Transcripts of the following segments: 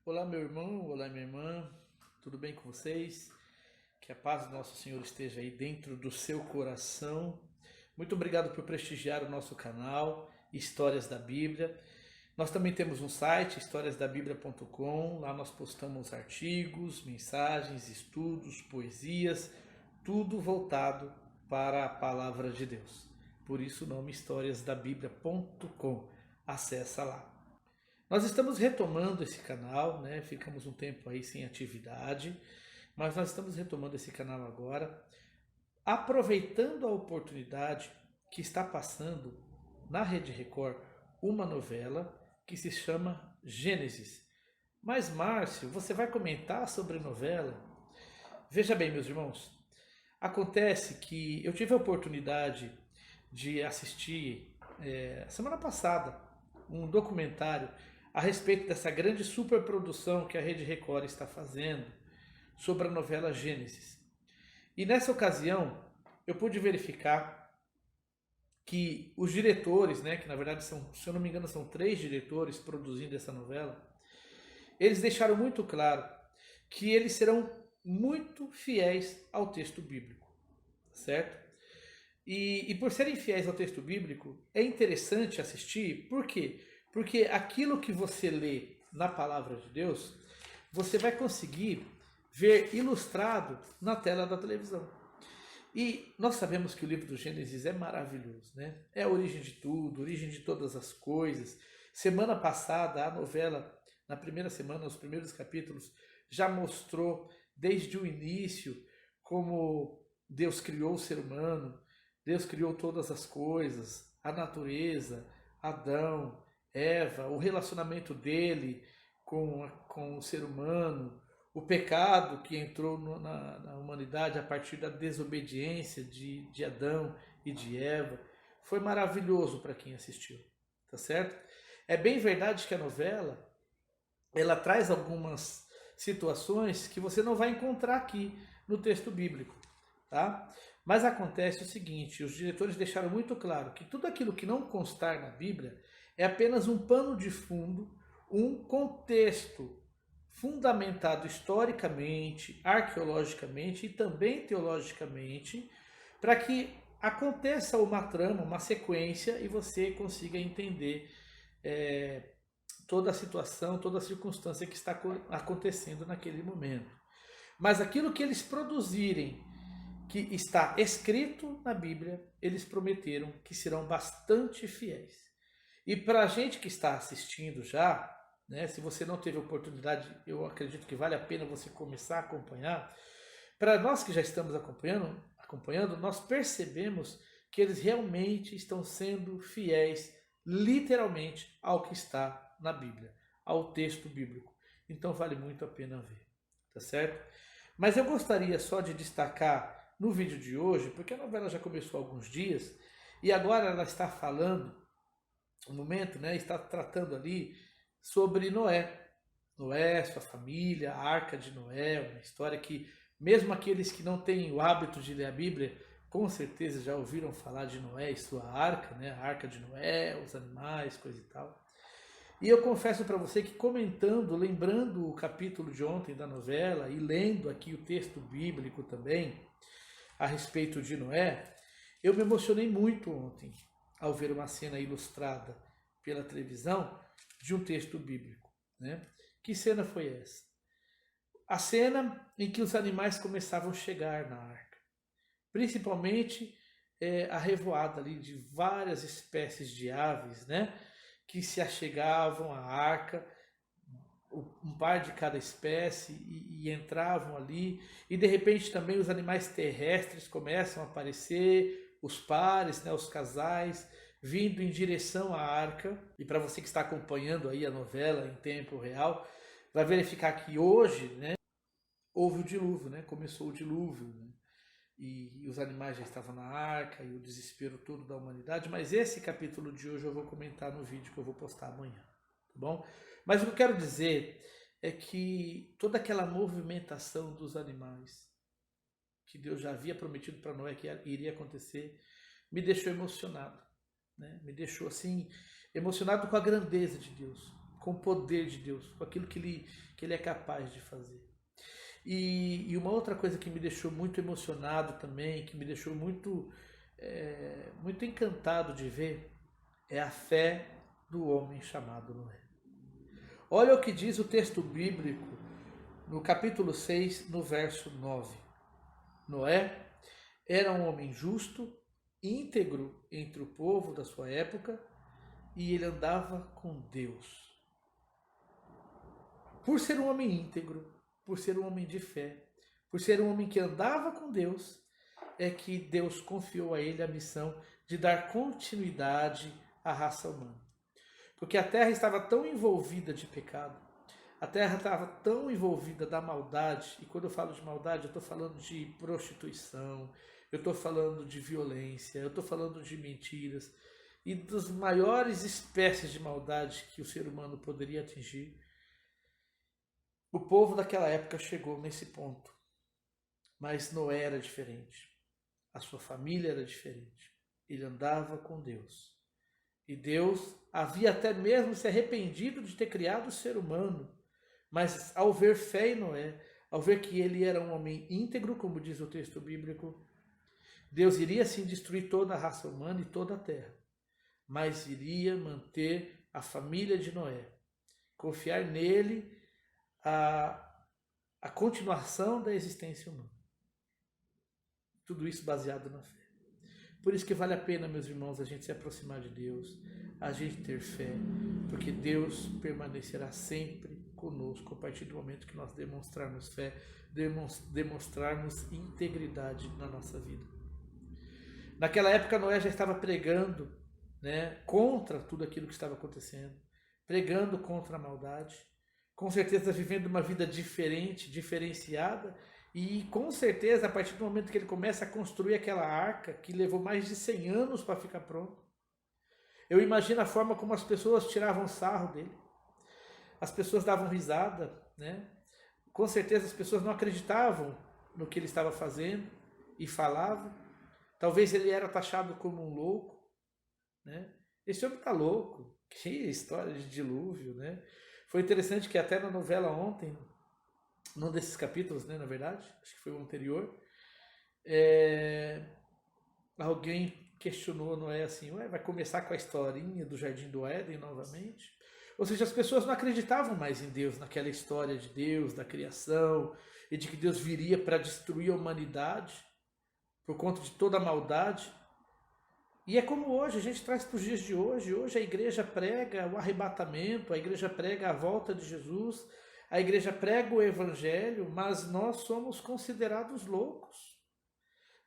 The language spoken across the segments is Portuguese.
Olá, meu irmão, olá, minha irmã, tudo bem com vocês? Que a paz do nosso Senhor esteja aí dentro do seu coração. Muito obrigado por prestigiar o nosso canal, Histórias da Bíblia. Nós também temos um site, historiasdabiblia.com. Lá nós postamos artigos, mensagens, estudos, poesias, tudo voltado para a palavra de Deus. Por isso o nome historiasdabiblia.com. Acessa lá. Nós estamos retomando esse canal, né? Ficamos um tempo aí sem atividade, mas nós estamos retomando esse canal agora, aproveitando a oportunidade que está passando na Rede Record uma novela que se chama Gênesis. Mas, Márcio, você vai comentar sobre a novela? Veja bem, meus irmãos, acontece que eu tive a oportunidade de assistir semana passada um documentário a respeito dessa grande superprodução que a Rede Record está fazendo sobre a novela Gênesis. E nessa ocasião eu pude verificar que os diretores, né, que na verdade são, se eu não me engano, são 3 diretores produzindo essa novela, eles deixaram muito claro que eles serão muito fiéis ao texto bíblico, certo? E por serem fiéis ao texto bíblico, é interessante assistir, por quê? Porque aquilo que você lê na palavra de Deus, você vai conseguir ver ilustrado na tela da televisão. E nós sabemos que o livro do Gênesis é maravilhoso, né? É a origem de tudo, a origem de todas as coisas. Semana passada, a novela, na primeira semana, os primeiros capítulos, já mostrou desde o início como Deus criou o ser humano, Deus criou todas as coisas, a natureza, Adão, Eva, o relacionamento dele com o ser humano, o pecado que entrou na humanidade a partir da desobediência de Adão e de Eva. Foi maravilhoso para quem assistiu, tá certo? É bem verdade que a novela, ela traz algumas situações que você não vai encontrar aqui no texto bíblico, tá? Mas acontece o seguinte, os diretores deixaram muito claro que tudo aquilo que não constar na Bíblia é apenas um pano de fundo, um contexto fundamentado historicamente, arqueologicamente e também teologicamente, para que aconteça uma trama, uma sequência e você consiga entender toda a situação, toda a circunstância que está acontecendo naquele momento. Mas aquilo que eles produzirem, que está escrito na Bíblia, eles prometeram que serão bastante fiéis. E para a gente que está assistindo já, né, se você não teve oportunidade, eu acredito que vale a pena você começar a acompanhar. Para nós que já estamos acompanhando, nós percebemos que eles realmente estão sendo fiéis, literalmente, ao que está na Bíblia, ao texto bíblico. Então vale muito a pena ver, tá certo? Mas eu gostaria só de destacar no vídeo de hoje, porque a novela já começou há alguns dias, e agora ela está falando, no momento, né, está tratando ali sobre Noé. Noé, sua família, a Arca de Noé, uma história que mesmo aqueles que não têm o hábito de ler a Bíblia, com certeza já ouviram falar de Noé e sua arca, né? A Arca de Noé, os animais, coisa e tal. E eu confesso para você que comentando, lembrando o capítulo de ontem da novela e lendo aqui o texto bíblico também a respeito de Noé, eu me emocionei muito ontem ao ver uma cena ilustrada pela televisão de um texto bíblico, né? Que cena foi essa? A cena em que os animais começavam a chegar na arca, principalmente a revoada ali de várias espécies de aves, né, que se achegavam à arca, um par de cada espécie, e entravam ali, e de repente também os animais terrestres começam a aparecer, os pares, né, os casais, vindo em direção à arca. E para você que está acompanhando aí a novela em tempo real, vai verificar que hoje, né, houve o dilúvio, né? Começou o dilúvio, né? E os animais já estavam na arca e o desespero todo da humanidade. Mas esse capítulo de hoje eu vou comentar no vídeo que eu vou postar amanhã, tá bom? Mas o que eu quero dizer é que toda aquela movimentação dos animais que Deus já havia prometido para Noé que iria acontecer me deixou emocionado, né? Me deixou assim emocionado com a grandeza de Deus, com o poder de Deus, com aquilo que ele é capaz de fazer. E uma outra coisa que me deixou muito emocionado também, que me deixou muito encantado de ver, é a fé do homem chamado Noé. Olha o que diz o texto bíblico no capítulo 6, no verso 9. Noé era um homem justo, íntegro entre o povo da sua época, e ele andava com Deus. Por ser um homem íntegro, por ser um homem de fé, por ser um homem que andava com Deus, é que Deus confiou a ele a missão de dar continuidade à raça humana. Porque a terra estava tão envolvida de pecado, a terra estava tão envolvida da maldade, e quando eu falo de maldade, eu estou falando de prostituição, eu estou falando de violência, eu estou falando de mentiras, e das maiores espécies de maldade que o ser humano poderia atingir. O povo daquela época chegou nesse ponto, mas Noé era diferente, a sua família era diferente, ele andava com Deus. E Deus havia até mesmo se arrependido de ter criado o ser humano, mas ao ver fé em Noé, ao ver que ele era um homem íntegro, como diz o texto bíblico, Deus iria sim destruir toda a raça humana e toda a terra, mas iria manter a família de Noé, confiar nele a continuação da existência humana. Tudo isso baseado na fé. Por isso que vale a pena, meus irmãos, a gente se aproximar de Deus, a gente ter fé, porque Deus permanecerá sempre conosco a partir do momento que nós demonstrarmos fé, demonstrarmos integridade na nossa vida. Naquela época, Noé já estava pregando, contra tudo aquilo que estava acontecendo, pregando contra a maldade, com certeza vivendo uma vida diferente, diferenciada, e com certeza a partir do momento que ele começa a construir aquela arca, que levou mais de 100 anos para ficar pronto, eu imagino a forma como as pessoas tiravam sarro dele, as pessoas davam risada, com certeza as pessoas não acreditavam no que ele estava fazendo e falavam, talvez ele era taxado como um louco, esse homem está louco, que história de dilúvio, Foi interessante que até na novela ontem, num desses capítulos, na verdade, acho que foi o anterior, alguém questionou Noé assim, vai começar com a historinha do Jardim do Éden novamente? Ou seja, as pessoas não acreditavam mais em Deus, naquela história de Deus, da criação, e de que Deus viria para destruir a humanidade por conta de toda a maldade. E é como hoje, a gente traz para os dias de hoje. Hoje a igreja prega o arrebatamento, a igreja prega a volta de Jesus, a igreja prega o evangelho, mas nós somos considerados loucos.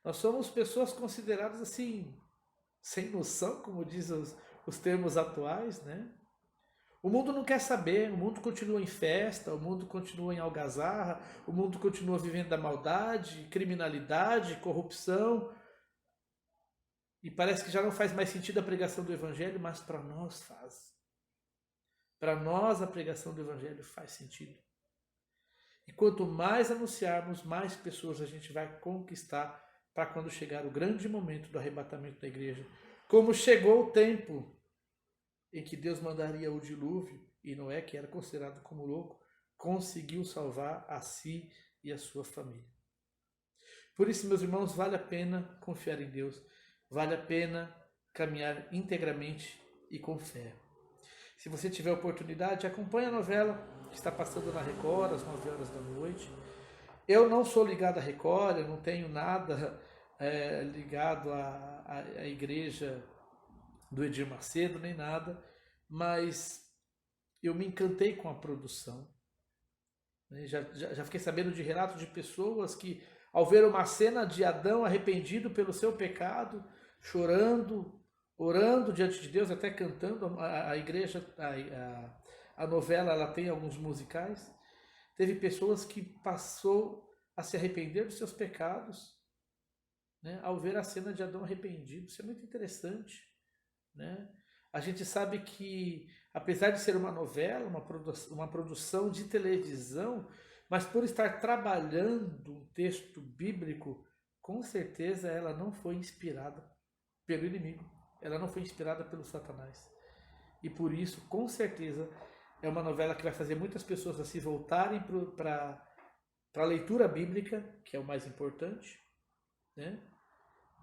Nós somos pessoas consideradas assim, sem noção, como dizem os termos atuais, O mundo não quer saber, o mundo continua em festa, o mundo continua em algazarra, o mundo continua vivendo da maldade, criminalidade, corrupção. E parece que já não faz mais sentido a pregação do Evangelho, mas para nós faz. Para nós a pregação do Evangelho faz sentido. E quanto mais anunciarmos, mais pessoas a gente vai conquistar para quando chegar o grande momento do arrebatamento da igreja. Como chegou o tempo em que Deus mandaria o dilúvio, e Noé, que era considerado como louco, conseguiu salvar a si e a sua família. Por isso, meus irmãos, vale a pena confiar em Deus. Vale a pena caminhar integramente e com fé. Se você tiver oportunidade, acompanhe a novela que está passando na Record às 9 horas da noite. Eu não sou ligado à Record, eu não tenho nada ligado à igreja do Edir Macedo, nem nada, mas eu me encantei com a produção. Já fiquei sabendo de relatos de pessoas que, ao ver uma cena de Adão arrependido pelo seu pecado, chorando, orando diante de Deus, até cantando, a igreja, a novela, ela tem alguns musicais, teve pessoas que passou a se arrepender dos seus pecados, ao ver a cena de Adão arrependido. Isso é muito interessante, A gente sabe que, apesar de ser uma novela, uma produção de televisão, mas por estar trabalhando um texto bíblico, com certeza ela não foi inspirada pelo inimigo, ela não foi inspirada pelo Satanás. E por isso, com certeza, É uma novela que vai fazer muitas pessoas a se voltarem para a leitura bíblica, que é o mais importante, né?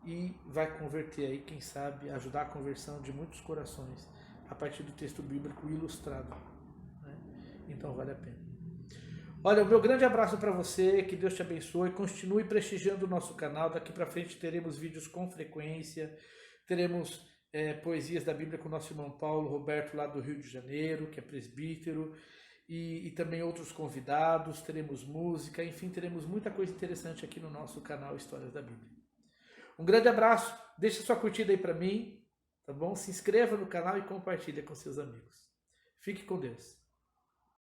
E vai converter aí, quem sabe, ajudar a conversão de muitos corações a partir do texto bíblico ilustrado, né? Então vale a pena. Olha, o meu grande abraço para você, que Deus te abençoe, continue prestigiando o nosso canal, daqui para frente teremos vídeos com frequência, teremos poesias da Bíblia com o nosso irmão Paulo Roberto lá do Rio de Janeiro, que é presbítero, e também outros convidados, teremos música, enfim, teremos muita coisa interessante aqui no nosso canal Histórias da Bíblia. Um grande abraço, deixa sua curtida aí para mim, tá bom? Se inscreva no canal e compartilha com seus amigos. Fique com Deus.